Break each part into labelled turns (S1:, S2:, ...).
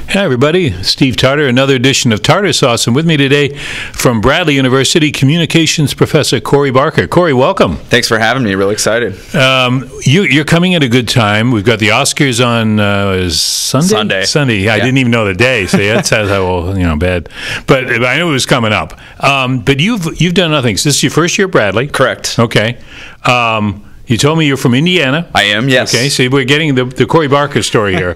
S1: Hi, everybody. Steve Tarter, another edition of Tarter Sauce. And with me today from Bradley University, communications professor Cory Barker. Cory, welcome.
S2: Thanks for having me. Real excited.
S1: You're coming at a good time. We've got the Oscars on Sunday. Sunday. I didn't even know the day, so that's how bad. But I knew it was coming up. But you've done nothing. So this is your first year at Bradley.
S2: Correct.
S1: Okay. You told me you're from Indiana.
S2: I am, yes.
S1: Okay, so we're getting the Cory Barker story here.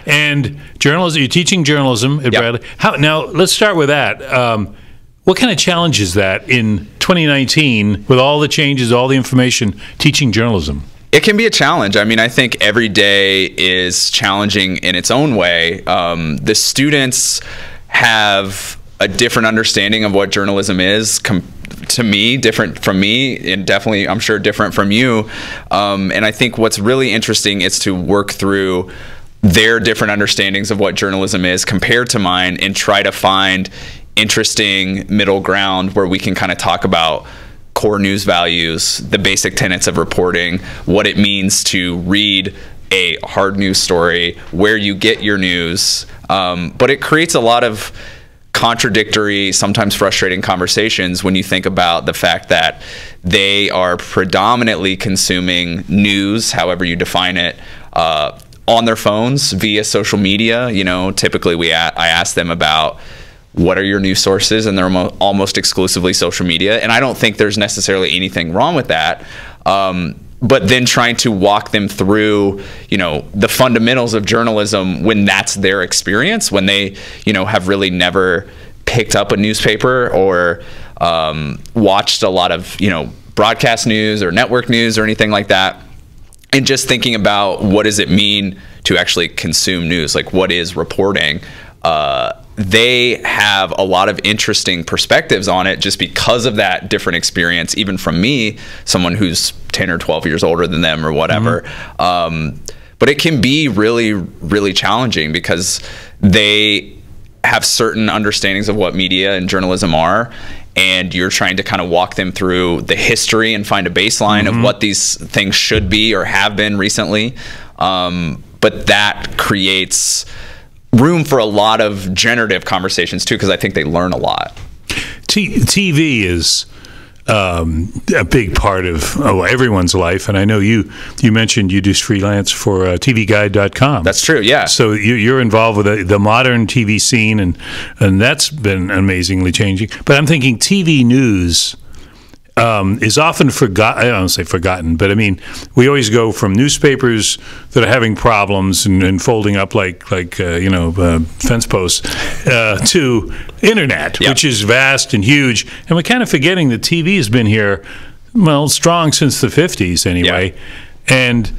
S1: And journalism, you're teaching journalism at Bradley. Now, let's start with that. What kind of challenge is that in 2019 with all the changes, all the information, teaching journalism?
S2: It can be a challenge. I mean, I think every day is challenging in its own way. The students have a different understanding of what journalism is to me, different from me, and definitely, I'm sure, different from you. And I think what's really interesting is to work through their different understandings of what journalism is compared to mine and try to find interesting middle ground where we can kind of talk about core news values, the basic tenets of reporting, what it means to read a hard news story, where you get your news. But it creates a lot of contradictory, sometimes frustrating conversations when you think about the fact that they are predominantly consuming news, however you define it, on their phones via social media. You know, typically I ask them about what are your news sources, and they're almost exclusively social media. And I don't think there's necessarily anything wrong with that. But then trying to walk them through, the fundamentals of journalism when that's their experience, when they, have really never picked up a newspaper or watched a lot of, broadcast news or network news or anything like that. And just thinking about what does it mean to actually consume news? Like, what is reporting? They have a lot of interesting perspectives on it just because of that different experience, even from me, someone who's 10 or 12 years older than them or whatever. But it can be really, really challenging because they have certain understandings of what media and journalism are, and you're trying to kind of walk them through the history and find a baseline of what these things should be or have been recently. But that creates room for a lot of generative conversations too, because I think they learn a lot.
S1: TV is a big part of everyone's life, and I know you mentioned you do freelance for TVGuide.com.
S2: That's true, yeah.
S1: So you're involved with the modern TV scene, and that's been amazingly changing. But I'm thinking TV news is often forgotten. I don't say forgotten, but I mean, we always go from newspapers that are having problems and folding up like fence posts to internet, which is vast and huge. And we're kind of forgetting that TV has been here, well, strong since the 50s anyway. And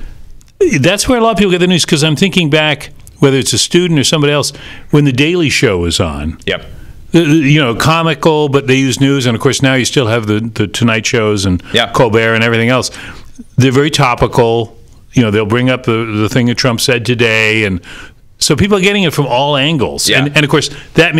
S1: that's where a lot of people get the news, because I'm thinking back, whether it's a student or somebody else, when The Daily Show was on. Comical, but they use news, and of course now you still have the Tonight Shows and Colbert and everything else. They're very topical. They'll bring up the thing that Trump said today, and so people are getting it from all angles. And of course that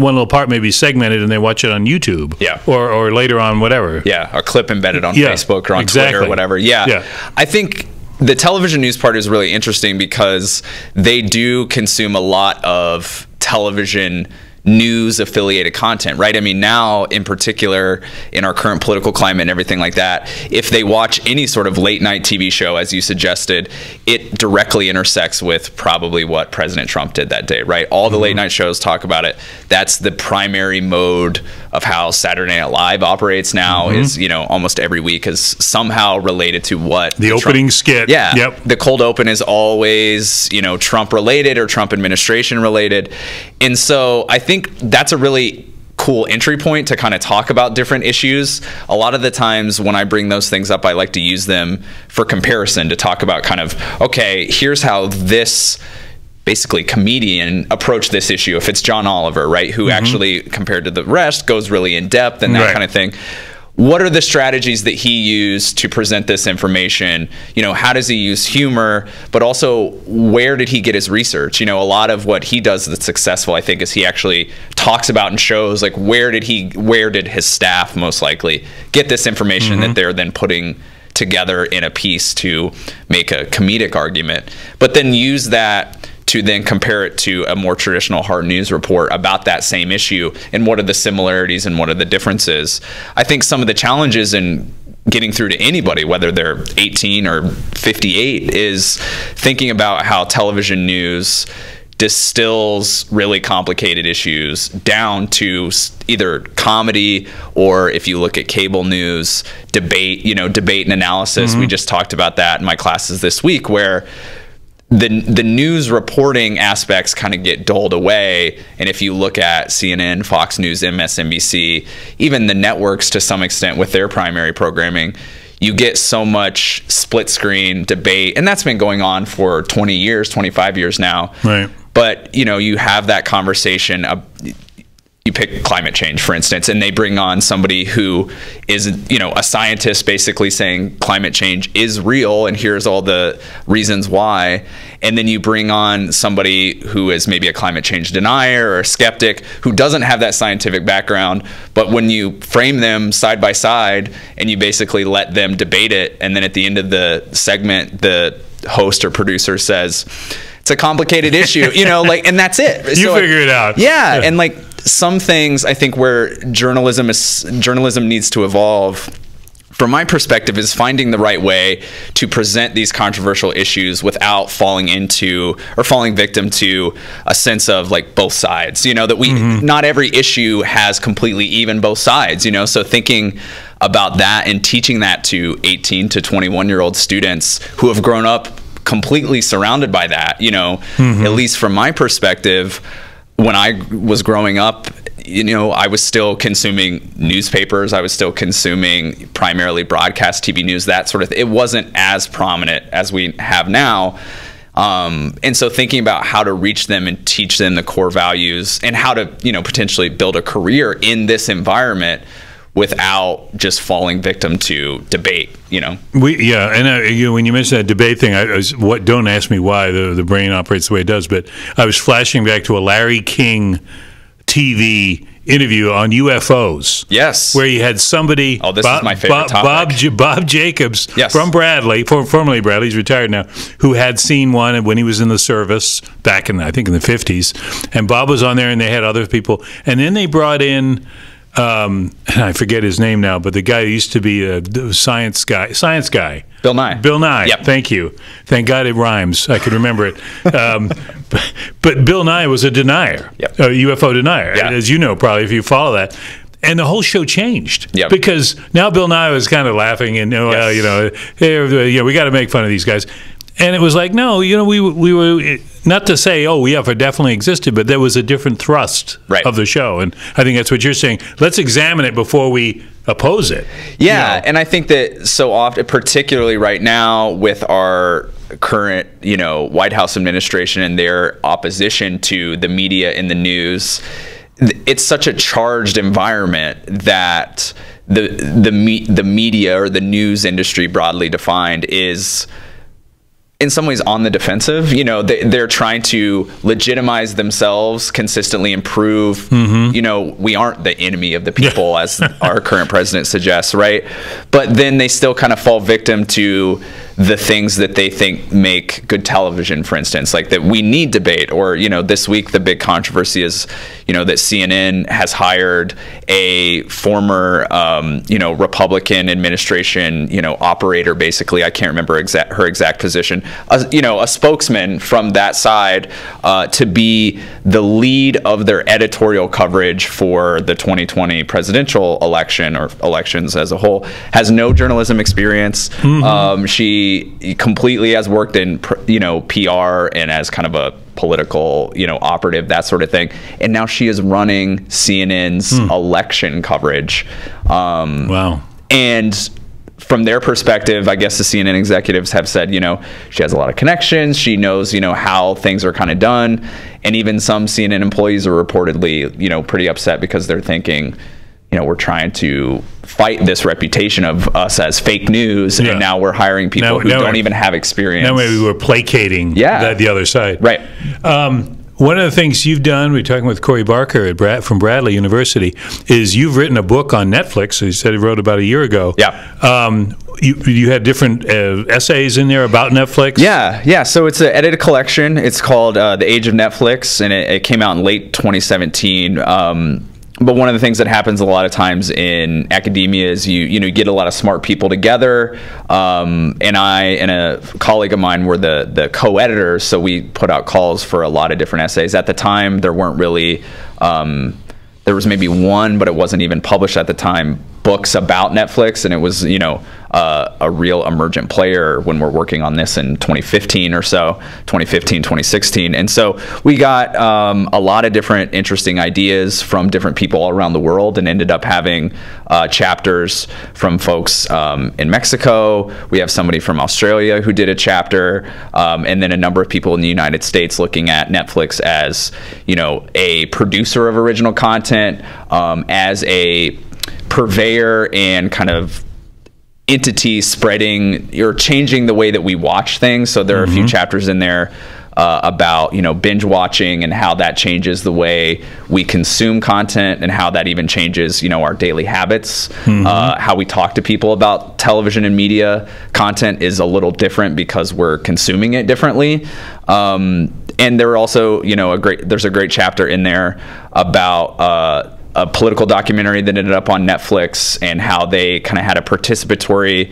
S1: one little part may be segmented, and they watch it on YouTube. Or later on whatever. A clip embedded on Facebook or on Twitter or whatever. I think the television news part is really interesting because they do consume a lot of television news affiliated content, right? I mean, now in particular in our current political climate and everything like that, if they watch any sort of late night TV show, as you suggested, it directly intersects with probably what President Trump did that day, right? All the late night shows talk about it. That's the primary mode of how Saturday Night Live operates now, is, almost every week is somehow related to what the opening skit.
S2: The cold open is always, Trump related or Trump administration related. And so I think that's a really cool entry point to kind of talk about different issues. A lot of the times when I bring those things up, I like to use them for comparison to talk about kind of, okay, here's how this basically comedian approached this issue. If it's John Oliver, right, who actually, compared to the rest, goes really in depth and that kind of thing. What are the strategies that he used to present this information? How does he use humor? But also, where did he get his research? A lot of what he does that's successful, I think, is he actually talks about and shows, like, where did his staff most likely get this information that they're then putting together in a piece to make a comedic argument, but then use that to then compare it to a more traditional hard news report about that same issue, and what are the similarities and what are the differences. I think some of the challenges in getting through to anybody, whether they're 18 or 58, is thinking about how television news distills really complicated issues down to either comedy, or if you look at cable news, debate, debate and analysis. We just talked about that in my classes this week, where the news reporting aspects kind of get dulled away. And if you look at CNN, Fox News, MSNBC, even the networks to some extent with their primary programming, you get so much split screen debate, and that's been going on for 20 years, 25 years now.
S1: Right.
S2: But, you have that conversation. You pick climate change, for instance, and they bring on somebody who is, a scientist basically saying climate change is real and here's all the reasons why. And then you bring on somebody who is maybe a climate change denier or a skeptic who doesn't have that scientific background. But when you frame them side by side and you basically let them debate it, and then at the end of the segment, the host or producer says, it's a complicated issue, and that's it.
S1: You figure it out.
S2: Yeah. And some things, I think, where journalism needs to evolve, from my perspective, is finding the right way to present these controversial issues without falling victim to a sense of both sides, that not every issue has completely even both sides, so thinking about that and teaching that to 18 to 21-year-old students who have grown up completely surrounded by that, at least from my perspective. When I was growing up, I was still consuming newspapers. I was still consuming primarily broadcast TV news, that sort of thing. It wasn't as prominent as we have now. And so thinking about how to reach them and teach them the core values, and how to, potentially build a career in this environment without just falling victim to debate, And
S1: when you mentioned that debate thing, don't ask me why the brain operates the way it does, but I was flashing back to a Larry King TV interview on UFOs.
S2: Yes.
S1: Where you had somebody,
S2: this is my favorite topic.
S1: Bob Jacobs,
S2: yes,
S1: from Bradley, formerly Bradley, he's retired now, who had seen one when he was in the service back in, I think, in the 50s. And Bob was on there, and they had other people. And then they brought in, I forget his name now, but the guy who used to be a science guy.
S2: Bill Nye.
S1: Bill Nye.
S2: Yep.
S1: Thank you. Thank God it rhymes. I can remember it. But Bill Nye was a denier,
S2: yep,
S1: a UFO denier,
S2: yeah,
S1: as you know, probably, if you follow that. And the whole show changed,
S2: yep,
S1: because now Bill Nye was kind of laughing and,
S2: yes,
S1: hey, we got to make fun of these guys. And it was like, no, we were, not to say, UFO definitely existed, but there was a different thrust,
S2: right,
S1: of the show. And I think that's what you're saying. Let's examine it before we oppose it.
S2: Yeah, and I think that so often, particularly right now with our current, White House administration and their opposition to the media and the news, it's such a charged environment that the media, or the news industry broadly defined, is in some ways on the defensive. They're trying to legitimize themselves, consistently improve. We aren't the enemy of the people, as our current president suggests, right? But then they still kind of fall victim to the things that they think make good television, for instance, like that we need debate. Or, this week the big controversy is, that CNN has hired a former, Republican administration, operator, basically. I can't remember her exact position. A spokesman from that side to be the lead of their editorial coverage for the 2020 presidential election, or elections as a whole, has no journalism experience. She completely has worked in, PR and as kind of a political, operative, that sort of thing. And now she is running CNN's election coverage.
S1: Wow.
S2: And from their perspective, I guess the CNN executives have said, she has a lot of connections. She knows, how things are kind of done. And even some CNN employees are reportedly, pretty upset because they're thinking, we're trying to fight this reputation of us as fake news, and now we're hiring people who don't even have experience.
S1: Now maybe we're placating the other side.
S2: Right.
S1: One of the things you've done, we're talking with Cory Barker from Bradley University, is you've written a book on Netflix. You said he wrote about a year ago.
S2: Yeah.
S1: You had different essays in there about Netflix?
S2: Yeah. So it's an edited collection. It's called The Age of Netflix, and it came out in late 2017. But one of the things that happens a lot of times in academia is you get a lot of smart people together, and I and a colleague of mine were the co-editors, so we put out calls for a lot of different essays. At the time, there weren't really, there was maybe one, but it wasn't even published at the time, books about Netflix, and it was, a real emergent player when we're working on this in 2015 or so, 2015, 2016. And so we got a lot of different interesting ideas from different people all around the world, and ended up having chapters from folks in Mexico. We have somebody from Australia who did a chapter, and then a number of people in the United States looking at Netflix as, a producer of original content, as a purveyor and kind of entity spreading or changing the way that we watch things. So there are a few chapters in there about binge watching and how that changes the way we consume content, and how that even changes our daily habits. How we talk to people about television and media content is a little different because we're consuming it differently. And there are also there's a great chapter in there about a political documentary that ended up on Netflix, and how they kind of had a participatory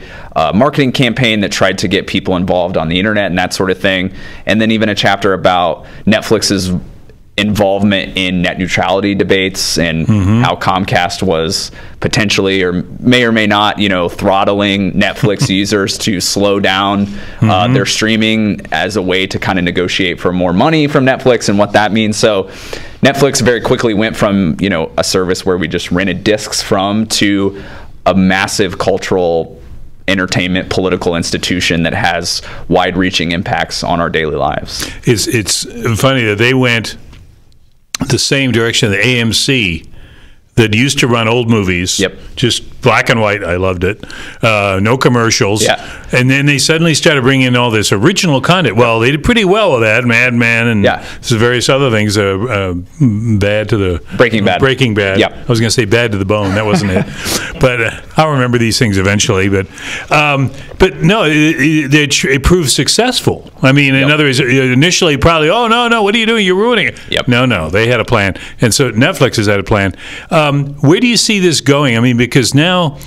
S2: marketing campaign that tried to get people involved on the internet and that sort of thing. And then even a chapter about Netflix's involvement in net neutrality debates, and how Comcast was potentially or may not, throttling Netflix users to slow down their streaming as a way to kind of negotiate for more money from Netflix, and what that means. So Netflix very quickly went from, a service where we just rented discs from, to a massive cultural, entertainment, political institution that has wide-reaching impacts on our daily lives.
S1: It's funny that they went the same direction the AMC that used to run old movies, just black and white. I loved it. No commercials. And then they suddenly started bringing in all this original content. Well, they did pretty well with that, Mad Men and various other things. Bad to the
S2: Breaking Bad.
S1: Breaking Bad. I was going to say Bad to the Bone. That wasn't it. But I'll remember these things eventually. But no, it proved successful. I mean, in other words, initially probably, oh no, what are you doing? You're ruining it. No, they had a plan, and so Netflix has had a plan. Where do you see this going? I mean, because now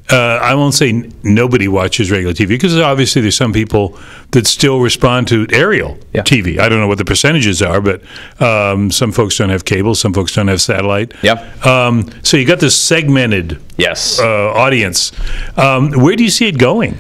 S1: I won't say nobody watches regular TV, because obviously there's some people that still respond to aerial TV. I don't know what the percentages are, but some folks don't have cable, some folks don't have satellite. So you got this segmented audience. Where do you see it going?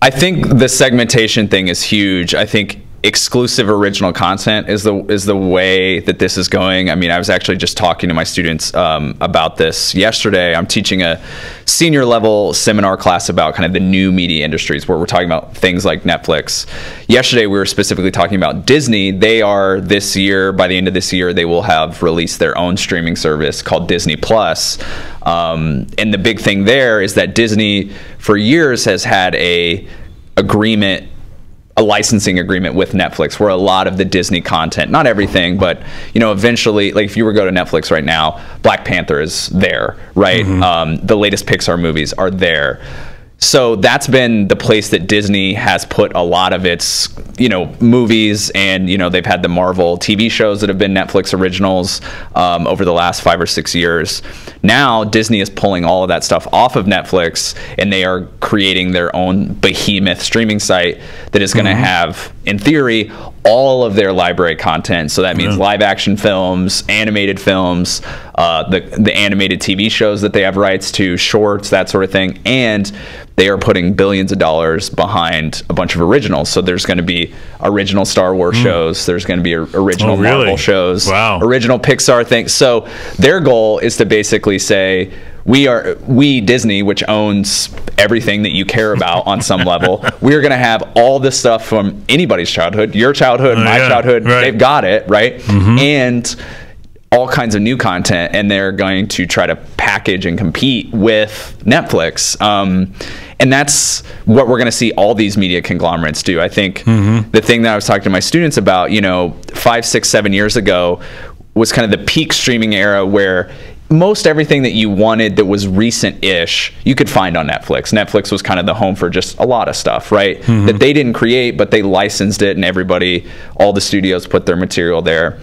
S2: I think the segmentation thing is huge. I think exclusive original content is the way that this is going. I mean, I was actually just talking to my students about this yesterday. I'm teaching a senior level seminar class about kind of the new media industries, where we're talking about things like Netflix. Yesterday we were specifically talking about Disney. They are, this year, by the end of this year, they will have released their own streaming service called Disney Plus. And the big thing there is that Disney for years has had a licensing agreement with Netflix, where a lot of the Disney content, not everything, but eventually, like if you were to go to Netflix right now, Black Panther is there, right? The latest Pixar movies are there. So that's been the place that Disney has put a lot of its, movies, and they've had the Marvel TV shows that have been Netflix originals over the last 5 or 6 years. Now Disney is pulling all of that stuff off of Netflix, and they are creating their own behemoth streaming site that is going to have, in theory, all of their library content. So that means live action films, animated films, the animated TV shows that they have rights to, shorts, that sort of thing. And they are putting billions of dollars behind a bunch of originals. So there's going to be original Star Wars shows. There's going to be original Marvel shows. Original Pixar things. So their goal is to basically say, we Disney, which owns everything that you care about on some level, we're going to have all this stuff from anybody's childhood, your childhood, my childhood. They've got it, right? And all kinds of new content, and they're going to try to package and compete with Netflix. And that's what we're going to see all these media conglomerates do. I think the thing that I was talking to my students about, 5, 6, 7 years ago was kind of the peak streaming era where most everything that you wanted that was recent-ish, you could find on Netflix. Netflix was kind of the home for just a lot of stuff, right? That they didn't create, but they licensed it, and everybody, all the studios put their material there.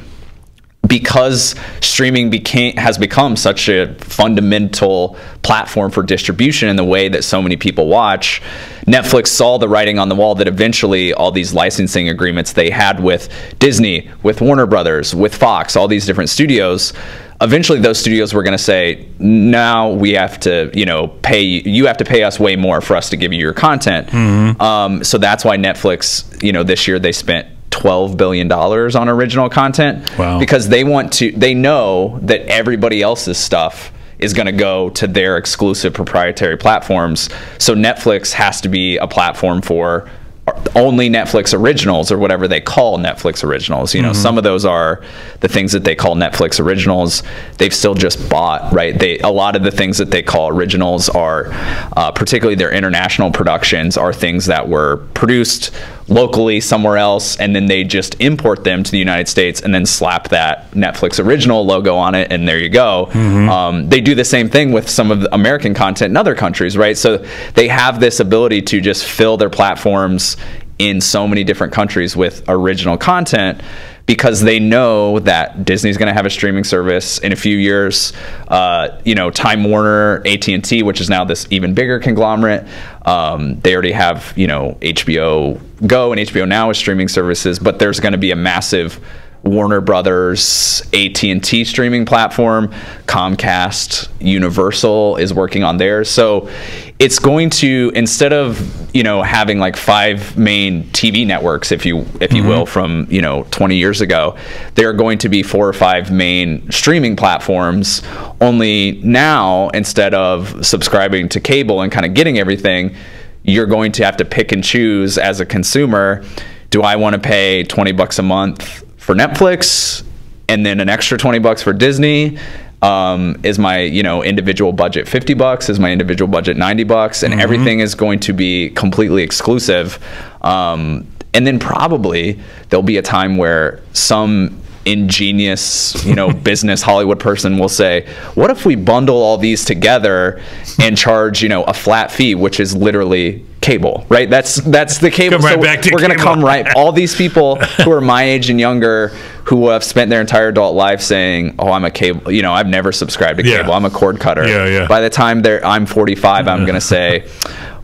S2: Because streaming has become such a fundamental platform for distribution in the way that so many people watch, Netflix saw the writing on the wall that eventually all these licensing agreements they had with Disney, with Warner Brothers, with Fox, all these different studios, eventually those studios were going to say, now we have to, you have to pay us way more for us to give you your content. So that's why Netflix, this year they spent $12 billion on original content.
S1: Wow.
S2: Because they know that everybody else's stuff is going to go to their exclusive proprietary platforms. So Netflix has to be a platform for only Netflix originals, or whatever they call Netflix originals. Some of those are the things that they call Netflix originals. They've still just bought, right? A lot of the things that they call originals are, particularly their international productions, are things that were produced locally somewhere else, and then they just import them to the United States and then slap that Netflix original logo on it, and there you go. They do the same thing with some of the American content in other countries, right? So they have this ability to just fill their platforms in so many different countries with original content, because they know that Disney's going to have a streaming service in a few years. Time Warner, AT&T, which is now this even bigger conglomerate, they already have HBO Go and HBO Now as streaming services, but there's going to be a massive Warner Brothers, AT&T streaming platform. Comcast, Universal is working on theirs. So it's going to, instead of having like 5 main TV networks, if you will, from 20 years ago, there are going to be 4 or 5 main streaming platforms. Only now, instead of subscribing to cable and kind of getting everything, you're going to have to pick and choose as a consumer. Do I want to pay $20 a month for Netflix and then an extra $20 for Disney? Is my individual budget $50? Is my individual budget $90? And everything is going to be completely exclusive. And then probably there'll be a time where some ingenious business Hollywood person will say, what if we bundle all these together and charge a flat fee, which is literally cable, right? That's the cable.
S1: Come right back to
S2: we're going to come right. All these people who are my age and younger, who have spent their entire adult life saying, oh, I'm a cable, I've never subscribed to cable. I'm a cord cutter. By the time I'm 45, I'm going to say,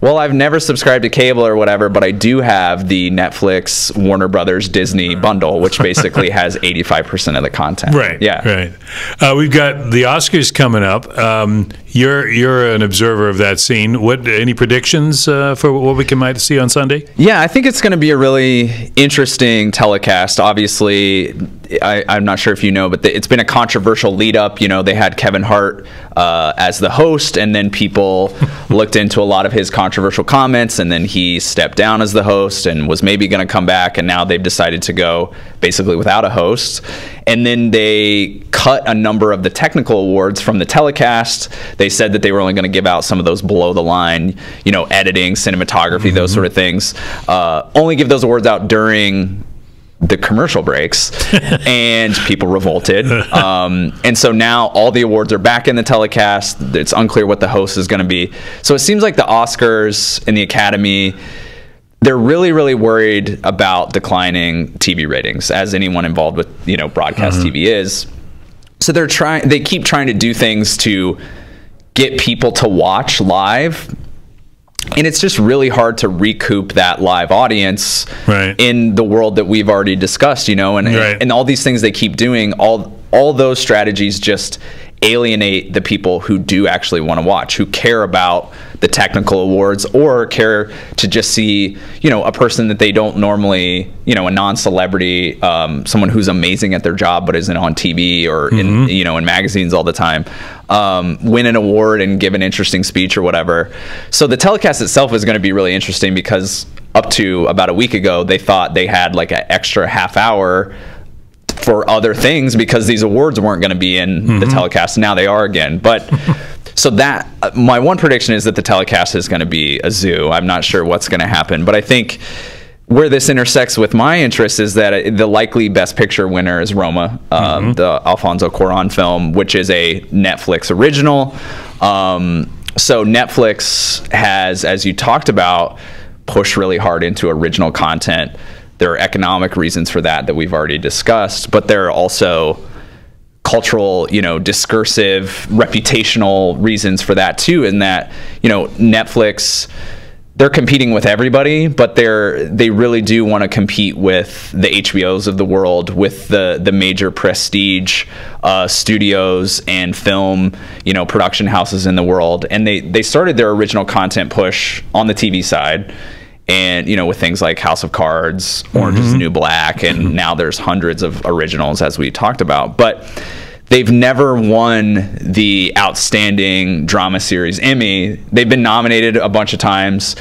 S2: well, I've never subscribed to cable or whatever, but I do have the Netflix, Warner Brothers, Disney bundle, which basically has 85% of the content.
S1: Right.
S2: Yeah.
S1: Right. We've got the Oscars coming up. You're an observer of that scene. Any predictions for what we might see on Sunday?
S2: Yeah, I think it's going to be a really interesting telecast. Obviously, I'm not sure if you know, but it's been a controversial lead up. They had Kevin Hart as the host, and then people looked into a lot of his controversial comments, and then he stepped down as the host and was maybe going to come back, and now they've decided to go basically without a host. And then they cut a number of the technical awards from the telecast. They said that they were only going to give out some of those below the line, editing, cinematography, those sort of things. Only give those awards out during the commercial breaks, and people revolted. And so now all the awards are back in the telecast. It's unclear what the host is going to be. So it seems like the Oscars and the Academy, they're really, really worried about declining TV ratings, as anyone involved with broadcast TV is. So they keep trying to do things to get people to watch live. And it's just really hard to recoup that live audience in the world that we've already discussed, and all these things they keep doing, all those strategies just alienate the people who do actually want to watch, who care about the technical awards, or care to just see, a person that they don't normally, a non-celebrity, someone who's amazing at their job but isn't on TV or in magazines all the time, win an award and give an interesting speech or whatever. So the telecast itself is going to be really interesting, because up to about a week ago, they thought they had like an extra half hour for other things because these awards weren't going to be in the telecast. Now they are again. But so that my one prediction is that the telecast is going to be a zoo. I'm not sure what's going to happen, but I think where this intersects with my interest is that the likely Best Picture winner is Roma, the Alfonso Cuarón film, which is a Netflix original. So Netflix has, as you talked about, pushed really hard into original content. There are economic reasons for that we've already discussed, but there are also cultural, discursive, reputational reasons for that too, in that, Netflix, they're competing with everybody, but they really do want to compete with the HBOs of the world, with the major prestige studios and film, production houses in the world. And they started their original content push on the TV side, and with things like House of Cards, Orange is the New Black, and now there's hundreds of originals, as we talked about. But they've never won the Outstanding Drama Series Emmy. They've been nominated a bunch of times,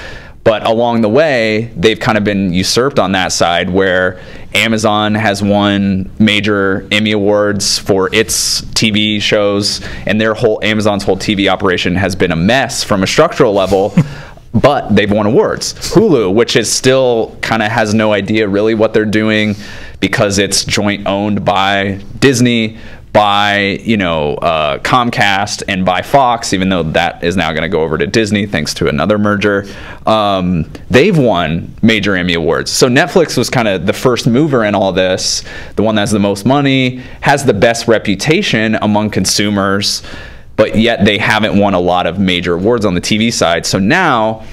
S2: but along the way, they've kind of been usurped on that side, where Amazon has won major Emmy awards for its TV shows, and Amazon's whole TV operation has been a mess from a structural level. But they've won awards. Hulu, which is still kind of has no idea really what they're doing, because it's joint owned by Disney, by Comcast, and by Fox, even though that is now going to go over to Disney thanks to another merger. They've won major Emmy awards. So Netflix was kind of the first mover in all this, the one that has the most money, has the best reputation among consumers, but yet they haven't won a lot of major awards on the TV side. So now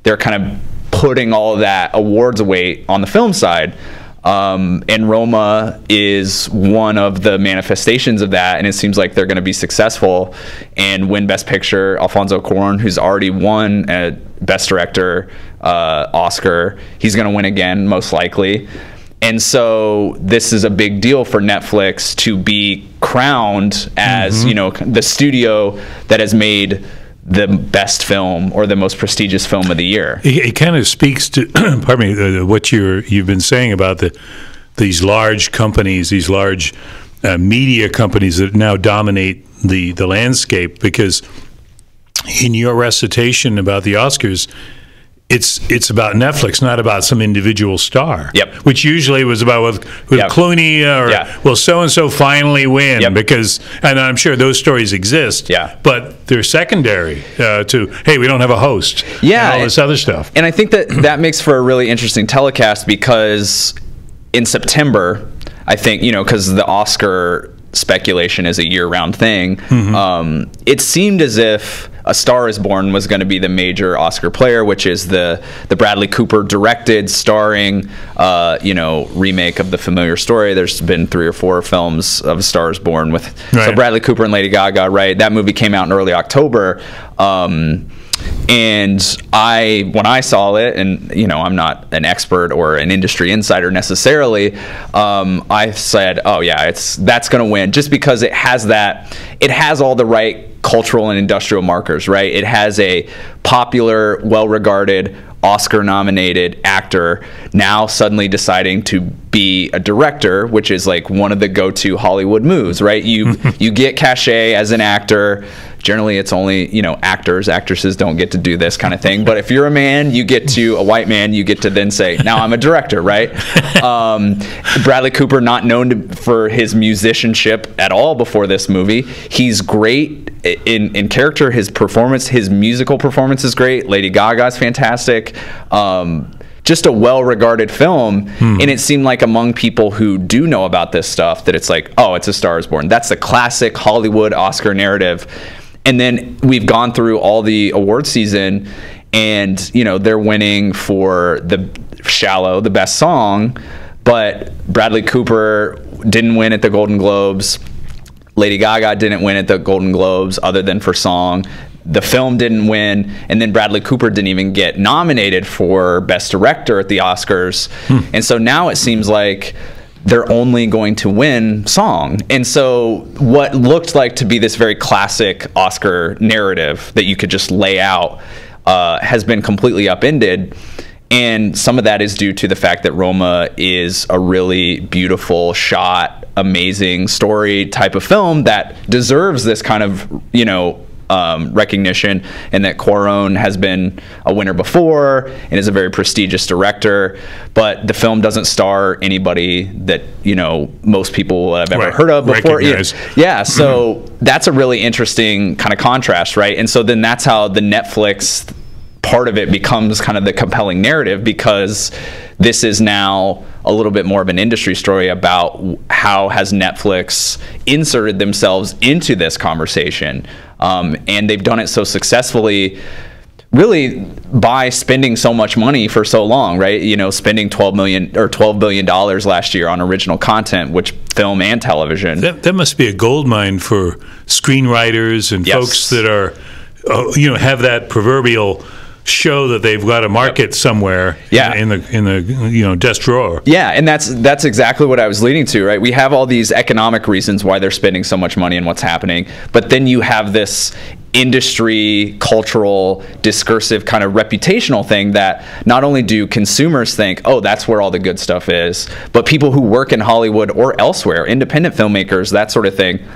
S2: they're kind of putting all of that awards away on the film side. And Roma is one of the manifestations of that, and it seems like they're going to be successful and win Best Picture. Alfonso Cuarón, who's already won a Best Director Oscar, he's going to win again, most likely. And so this is a big deal for Netflix to be crowned as, the studio that has made the best film or the most prestigious film of the year.
S1: It kind of speaks to, pardon me, what you've been saying about these large companies, these large media companies that now dominate the landscape. Because in your recitation about the Oscars, it's about Netflix, not about some individual star.
S2: Yep.
S1: Which usually was about with Clooney or will so and so finally win, because, and I'm sure those stories exist.
S2: Yeah.
S1: But they're secondary to, hey, we don't have a host.
S2: Yeah.
S1: And all this other stuff.
S2: And I think that makes for a really interesting telecast, because in September, I think, because the Oscar speculation is a year-round thing, it seemed as if A Star Is Born was going to be the major Oscar player, which is the Bradley Cooper directed, starring, remake of the familiar story. There's been 3 or 4 films of A Star Is Born with so Bradley Cooper and Lady Gaga. Right, that movie came out in early October. And when I saw it, and I'm not an expert or an industry insider necessarily, I said, oh yeah, that's going to win, just because it has all the right cultural and industrial markers, right? It has a popular, well-regarded, Oscar-nominated actor now suddenly deciding to be a director, which is like one of the go-to Hollywood moves, right? You get cachet as an actor. Generally, it's only, actresses don't get to do this kind of thing. But if you're a man, a white man, you get to then say, now I'm a director, right? Bradley Cooper, not known for his musicianship at all before this movie. He's great in character. His musical performance is great. Lady Gaga's fantastic. Just a well-regarded film, and it seemed like among people who do know about this stuff that it's like, oh, it's A Star Is Born. That's the classic Hollywood Oscar narrative. And then we've gone through all the award season, and they're winning for Shallow, the best song, but Bradley Cooper didn't win at the Golden Globes. Lady Gaga didn't win at the Golden Globes other than for song. The film didn't win, and then Bradley Cooper didn't even get nominated for Best Director at the Oscars. And so now it seems like they're only going to win song. And so what looked like to be this very classic Oscar narrative that you could just lay out has been completely upended. And some of that is due to the fact that Roma is a really beautiful shot, amazing story type of film that deserves this kind of, recognition, and that Cuarón has been a winner before and is a very prestigious director, but the film doesn't star anybody that, you know, most people have ever heard of before. Yeah, so that's a really interesting kind of contrast, right? And so then that's how the Netflix part of it becomes kind of the compelling narrative, because this is now a little bit more of an industry story about how has Netflix inserted themselves into this conversation. And they've done it so successfully, really, by spending so much money for so long, right? You know, spending $12 billion last year on original content, which film and television.
S1: That must be a gold mine for screenwriters and folks that are, you know, have that proverbial show that they've got a market somewhere in the you know, desk drawer.
S2: Yeah, and that's exactly what I was leading to, right? We have all these economic reasons why they're spending so much money and what's happening, but then you have this industry, cultural, discursive kind of reputational thing that not only do consumers think, oh, that's where all the good stuff is, but people who work in Hollywood or elsewhere, independent filmmakers, that sort of thing,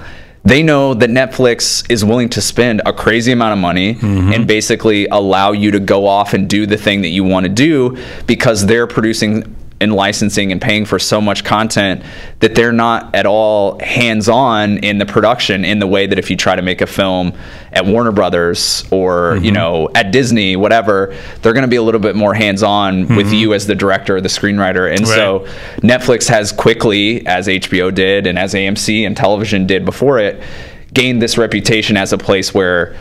S2: they know that Netflix is willing to spend a crazy amount of money and basically allow you to go off and do the thing that you want to do, because they're producing and licensing and paying for so much content that they're not at all hands-on in the production in the way that if you try to make a film at Warner Brothers or you know, at Disney, whatever, they're going to be a little bit more hands-on with you as the director or the screenwriter. And so Netflix has quickly, as HBO did and as AMC and television did before it, gained this reputation as a place where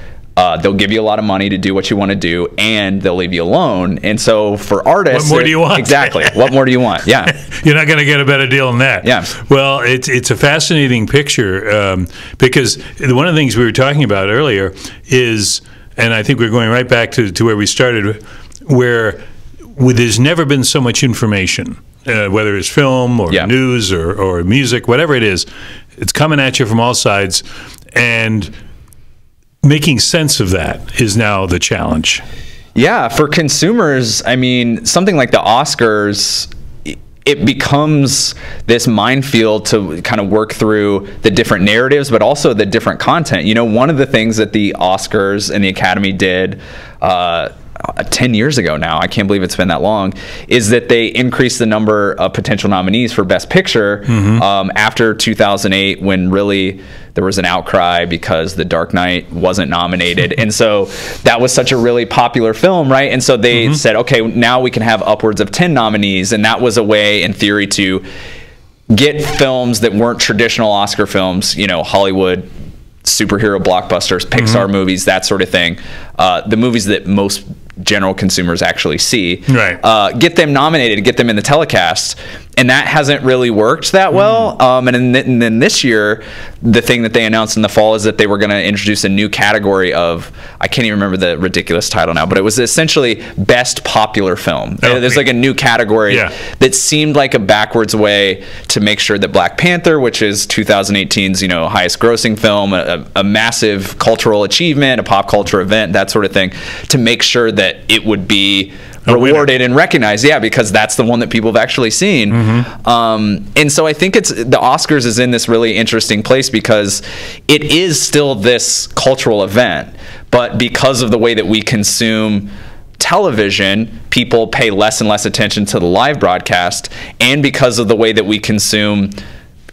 S2: they'll give you a lot of money to do what you want to do, and they'll leave you alone. And so for artists,
S1: what more do you want?
S2: Exactly. What more do you want? Yeah.
S1: You're not going to get a better deal than that.
S2: Yeah.
S1: Well, it's a fascinating picture, because one of the things we were talking about earlier is, and I think we're going right back to where we started, where there's never been so much information, whether it's film or news or music, whatever it is, it's coming at you from all sides, and making sense of that is now the challenge.
S2: Yeah, for consumers, I mean, something like the Oscars, it becomes this minefield to kind of work through the different narratives, but also the different content. You know, one of the things that the Oscars and the Academy did 10 years ago now, I can't believe it's been that long, is that they increased the number of potential nominees for Best Picture after 2008, when really there was an outcry because The Dark Knight wasn't nominated. And so that was such a really popular film, right? And so they said, okay, now we can have upwards of 10 nominees. And that was a way, in theory, to get films that weren't traditional Oscar films, you know, Hollywood superhero blockbusters, Pixar movies, that sort of thing, the movies that most general consumers actually see, get them nominated, get them in the telecast. And that hasn't really worked that well. And then this year, the thing that they announced in the fall is that they were going to introduce a new category of, I can't even remember the ridiculous title now, but it was essentially Best Popular Film. There's like a new category that seemed like a backwards way to make sure that Black Panther, which is 2018's, you know, highest grossing film, a massive cultural achievement, a pop culture event, that sort of thing, to make sure that it would be rewarded and recognized, because that's the one that people have actually seen. And so I think the Oscars is in this really interesting place, because it is still this cultural event, but because of the way that we consume television, people pay less and less attention to the live broadcast, and because of the way that we consume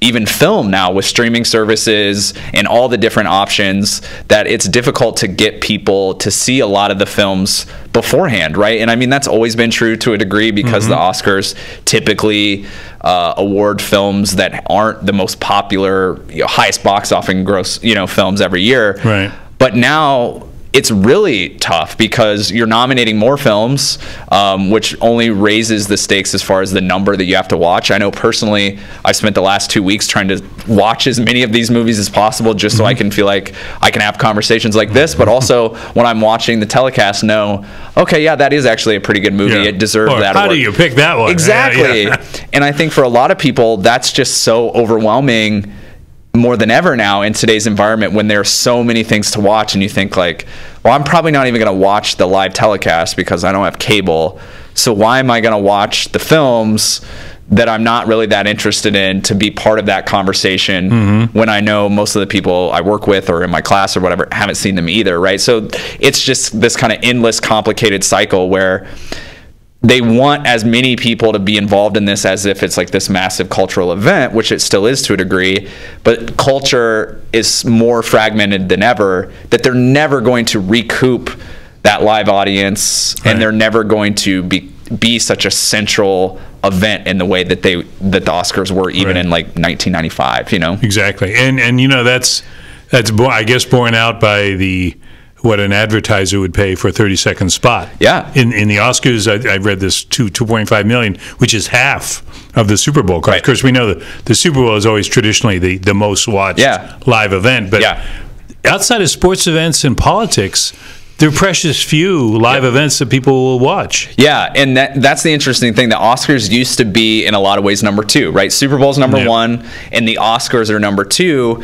S2: even film now with streaming services and all the different options, that it's difficult to get people to see a lot of the films beforehand, right? And I mean, that's always been true to a degree, because the Oscars typically award films that aren't the most popular, you know, highest box office gross, you know, films every year.
S1: Right.
S2: But now it's really tough, because you're nominating more films, which only raises the stakes as far as the number that you have to watch. I know personally, I spent the last 2 weeks trying to watch as many of these movies as possible, just so I can feel like I can have conversations like this, but also when I'm watching the telecast, know, okay, yeah, that is actually a pretty good movie. It deserved that award.
S1: How do you pick that one?
S2: Exactly. And I think for a lot of people, that's just so overwhelming, more than ever now in today's environment, when there are so many things to watch, and you think like, well, I'm probably not even going to watch the live telecast because I don't have cable. So why am I going to watch the films that I'm not really that interested in to be part of that conversation when I know most of the people I work with or in my class or whatever haven't seen them either, right? So it's just this kind of endless, complicated cycle where they want as many people to be involved in this as if it's like this massive cultural event, which it still is to a degree, but culture is more fragmented than ever, that they're never going to recoup that live audience, and they're never going to be such a central event in the way that the Oscars were even in like 1995, you know?
S1: Exactly. And you know, that's I guess borne out by what an advertiser would pay for a 30-second spot.
S2: Yeah.
S1: In the Oscars, I read this, $2.5 million, which is half of the Super Bowl. Of course, we know that the Super Bowl is always traditionally the most watched live event. But outside of sports events and politics, there are precious few live events that people will watch. Yeah,
S2: and that's the interesting thing. The Oscars used to be, in a lot of ways, number 2, right? Super Bowl's number 1, and the Oscars are number 2.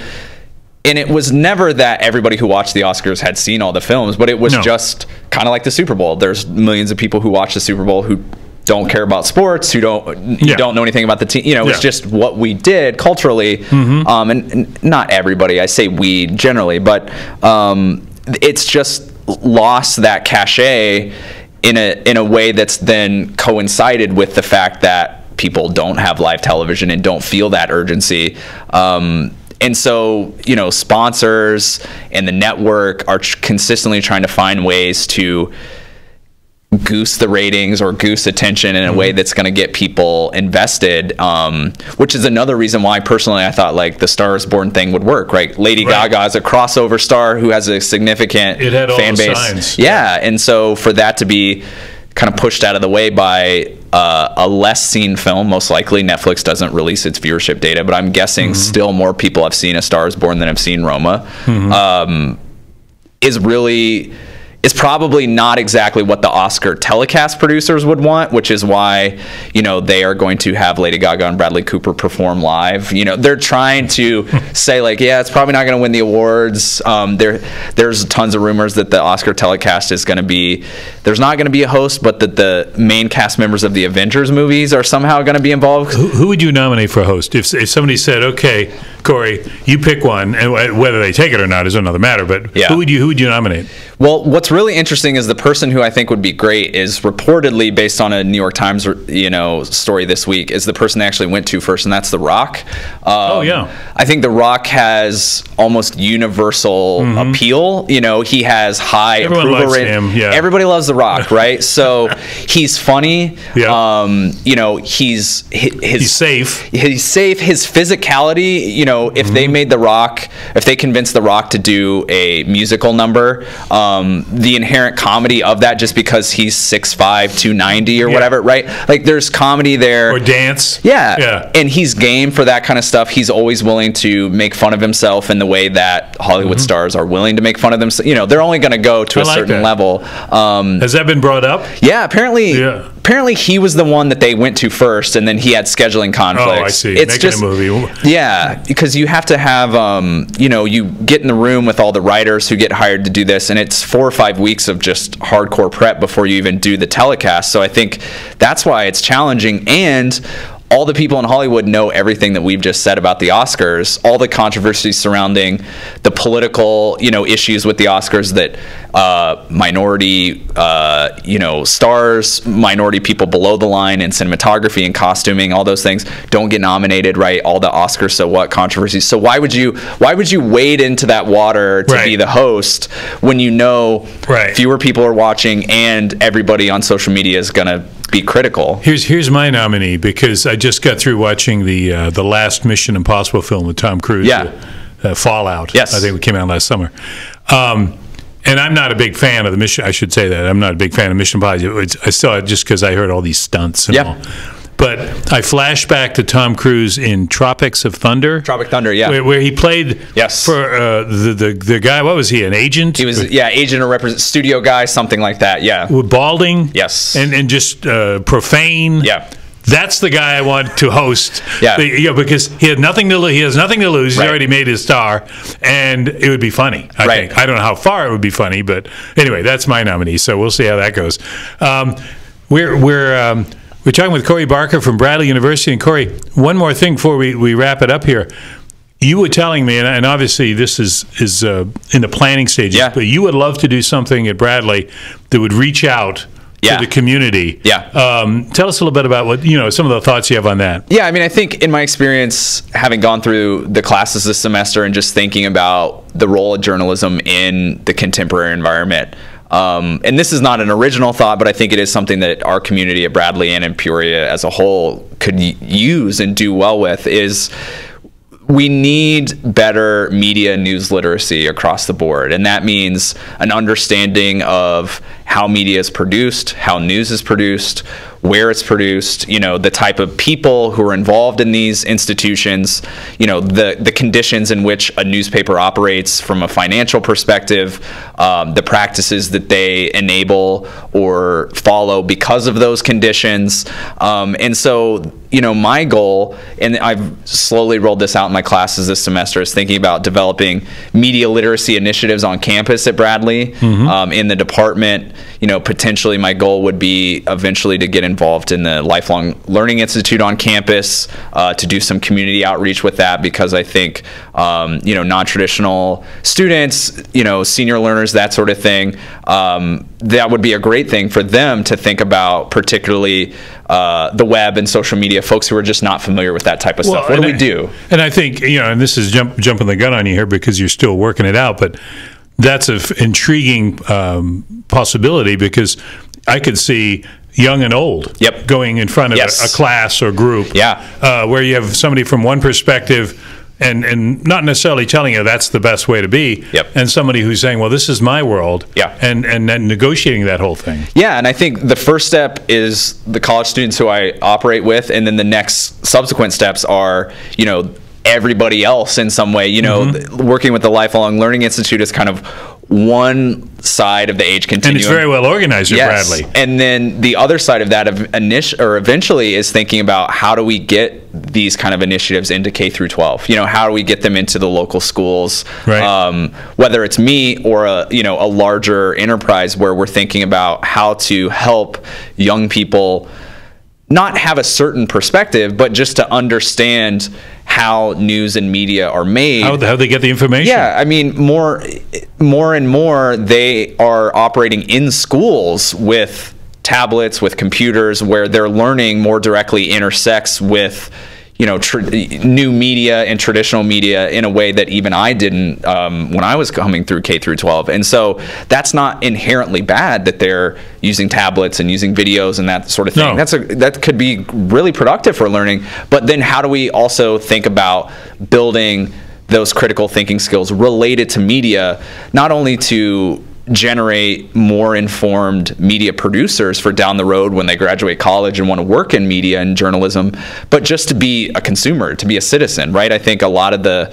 S2: And it was never that everybody who watched the Oscars had seen all the films, but it was just kind of like the Super Bowl. There's millions of people who watch the Super Bowl who don't care about sports, who don't know anything about the team. You know, it's just what we did culturally. And not everybody, I say we generally, but it's just lost that cachet in a way that's then coincided with the fact that people don't have live television and don't feel that urgency. And so, you know, sponsors and the network are consistently trying to find ways to goose the ratings or goose attention in a way that's going to get people invested, which is another reason why personally I thought like the Star is Born thing would work, right? Lady Gaga is a crossover star who has a significant fan base. Signs. And so for that to be kind of pushed out of the way by a less seen film, most likely Netflix doesn't release its viewership data, but I'm guessing still more people have seen A Star is Born than have seen Roma, is probably not exactly what the Oscar telecast producers would want, which is why, you know, they are going to have Lady Gaga and Bradley Cooper perform live. You know, they're trying to say like, yeah, it's probably not going to win the awards. There's tons of rumors that the Oscar telecast is going to be, there's not going to be a host, but that the main cast members of the Avengers movies are somehow going to be involved.
S1: Who would you nominate for a host? If somebody said, okay, Cory, you pick one, and whether they take it or not is another matter, but who would you nominate?
S2: Well, what's really interesting is the person who I think would be great is reportedly, based on a New York Times, you know, story this week, is the person they actually went to first, and that's The Rock. I think The Rock has almost universal appeal. You know, he has high approval rating. Everybody loves The Rock, right? So he's funny. You know, he's
S1: safe.
S2: He's safe. His physicality. You know, if they made The Rock, if they convinced The Rock to do a musical number, the inherent comedy of that, just because he's 6'5", 290 or whatever, right? Like there's comedy there.
S1: Or dance.
S2: And he's game for that kind of stuff. He's always willing to make fun of himself in the way that Hollywood stars are willing to make fun of themselves. You know, they're only going to go to a certain level.
S1: Has that been brought up?
S2: Yeah, apparently he was the one that they went to first, and then he had scheduling conflicts.
S1: Oh, I see. It's making just a movie.
S2: Yeah, because you have to have, you know, you get in the room with all the writers who get hired to do this, and it's 4 or 5 weeks of just hardcore prep before you even do the telecast. So I think that's why it's challenging, and all the people in Hollywood know everything that we've just said about the Oscars, all the controversies surrounding the political, you know, issues with the Oscars, that minority, you know, stars, minority people below the line in cinematography and costuming, all those things don't get nominated, right? All the Oscars so what controversies. So why would you wade into that water to be the host when you know fewer people are watching and everybody on social media is going to be critical?
S1: Here's my nominee, because I just got through watching the last Mission Impossible film with Tom Cruise. Fallout. I think it came out last summer. And I'm not a big fan of the Mission. I should say that I'm not a big fan of Mission Impossible. I still, just because I heard all these stunts and all. But I flash back to Tom Cruise in Tropics of Thunder.
S2: Tropic Thunder,
S1: where he played for the guy. What was he? An agent?
S2: He was agent or studio guy, something like that.
S1: With balding. And just profane. That's the guy I want to host. Because he had nothing to lose. He has nothing to lose. He's already made his star, and it would be funny. I think. I don't know how far it would be funny, but anyway, that's my nominee. So we'll see how that goes. We're talking with Cory Barker from Bradley University. And Cory, one more thing before we wrap it up here. You were telling me, and obviously this is in the planning stages, but you would love to do something at Bradley that would reach out to the community. Tell us a little bit about what, some of the thoughts you have on that.
S2: Yeah, I mean, I think in my experience, having gone through the classes this semester and just thinking about the role of journalism in the contemporary environment, and this is not an original thought, but I think it is something that our community at Bradley and in Peoria as a whole could use and do well with, is we need better media news literacy across the board. And that means an understanding of how media is produced, how news is produced, where it's produced, the type of people who are involved in these institutions, the conditions in which a newspaper operates from a financial perspective, the practices that they enable or follow because of those conditions. And so, my goal, and I've slowly rolled this out in my classes this semester, is thinking about developing media literacy initiatives on campus at Bradley, in the department. Potentially my goal would be eventually to get involved in the Lifelong Learning Institute on campus, to do some community outreach with that, because I think, non-traditional students, senior learners, that sort of thing, that would be a great thing for them to think about, particularly the web and social media, folks who are just not familiar with that type of stuff. What do we do?
S1: And I think, and this is jumping the gun on you here because you're still working it out, but that's an intriguing possibility, because I could see young and old going in front of a class or group, where you have somebody from one perspective and not necessarily telling you that's the best way to be, and somebody who's saying, well, this is my world, and then negotiating that whole thing. Yeah,
S2: and I think the first step is the college students who I operate with, and then the next subsequent steps are, everybody else in some way. Working with the Lifelong Learning Institute is kind of one side of the age continuum.
S1: And it's very well organized at Bradley.
S2: And then the other side of that eventually is thinking about, how do we get these kind of initiatives into K through 12? How do we get them into the local schools? Right. Whether it's me or a larger enterprise where we're thinking about how to help young people not have a certain perspective, but just to understand how news and media are made.
S1: How they get the information.
S2: Yeah, I mean, more and more they are operating in schools with tablets, with computers, where their learning more directly intersects with new media and traditional media in a way that even I didn't when I was coming through K through 12. And so that's not inherently bad that they're using tablets and using videos and that sort of thing. No. That could be really productive for learning. But then how do we also think about building those critical thinking skills related to media, not only to generate more informed media producers for down the road when they graduate college and want to work in media and journalism, but just to be a consumer, to be a citizen, right? I think a lot of the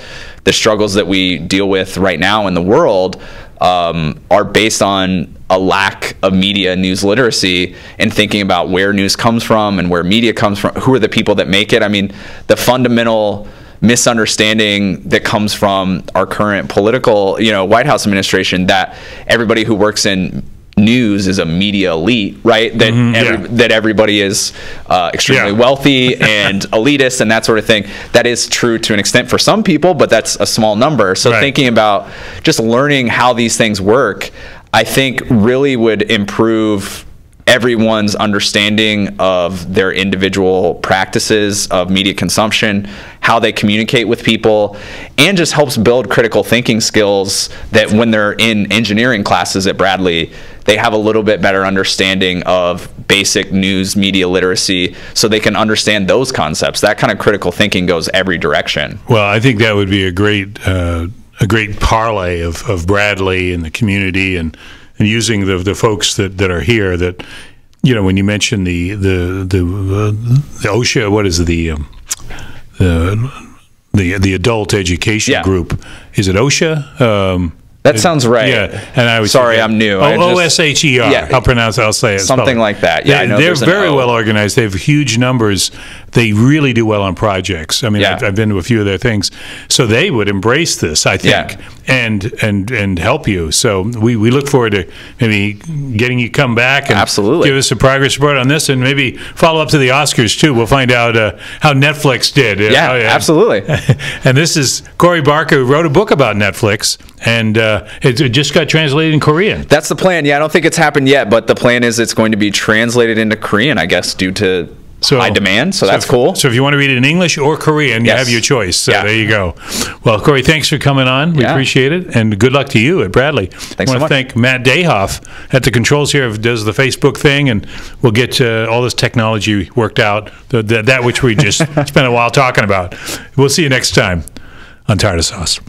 S2: struggles that we deal with right now in the world are based on a lack of media news literacy and thinking about where news comes from and where media comes from, who are the people that make it. I mean, the fundamental misunderstanding that comes from our current political, White House administration, that everybody who works in news is a media elite, right? That that everybody is extremely wealthy and elitist and that sort of thing. That is true to an extent for some people, but that's a small number. So thinking about just learning how these things work, I think really would improve everyone's understanding of their individual practices of media consumption, how they communicate with people, and just helps build critical thinking skills that when they're in engineering classes at Bradley, they have a little bit better understanding of basic news media literacy so they can understand those concepts. That kind of critical thinking goes every direction.
S1: Well, I think that would be a great parlay of Bradley and the community and using the folks that are here. That when you mention the OSHA, what is the adult education group? Is it OSHA?
S2: That sounds right.
S1: Yeah, and I was
S2: I'm new.
S1: OSHER. Yeah, I'll say it.
S2: Something like that.
S1: Yeah, I know they're very well organized. They have huge numbers they really do well on projects. I mean, I've been to a few of their things, so they would embrace this, I think, and help you. So we look forward to maybe getting you come back and
S2: absolutely
S1: give us a progress report on this, and maybe follow up to the Oscars too. We'll find out how Netflix did.
S2: Absolutely.
S1: And this is Cory Barker, who wrote a book about Netflix, and it just got translated in Korean.
S2: That's the plan. Yeah, I don't think it's happened yet, but the plan is it's going to be translated into Korean, I guess, due to high demand. So that's cool.
S1: So if you want to read it in English or Korean, you have your choice. So there you go. Well, Cory, thanks for coming on. We appreciate it, and good luck to you at Bradley.
S2: Thanks
S1: I want to thank Matt Dayhoff at the controls here, who does the Facebook thing, and we'll get all this technology worked out, that which we just spent a while talking about. We'll see you next time on Tarter Sauce.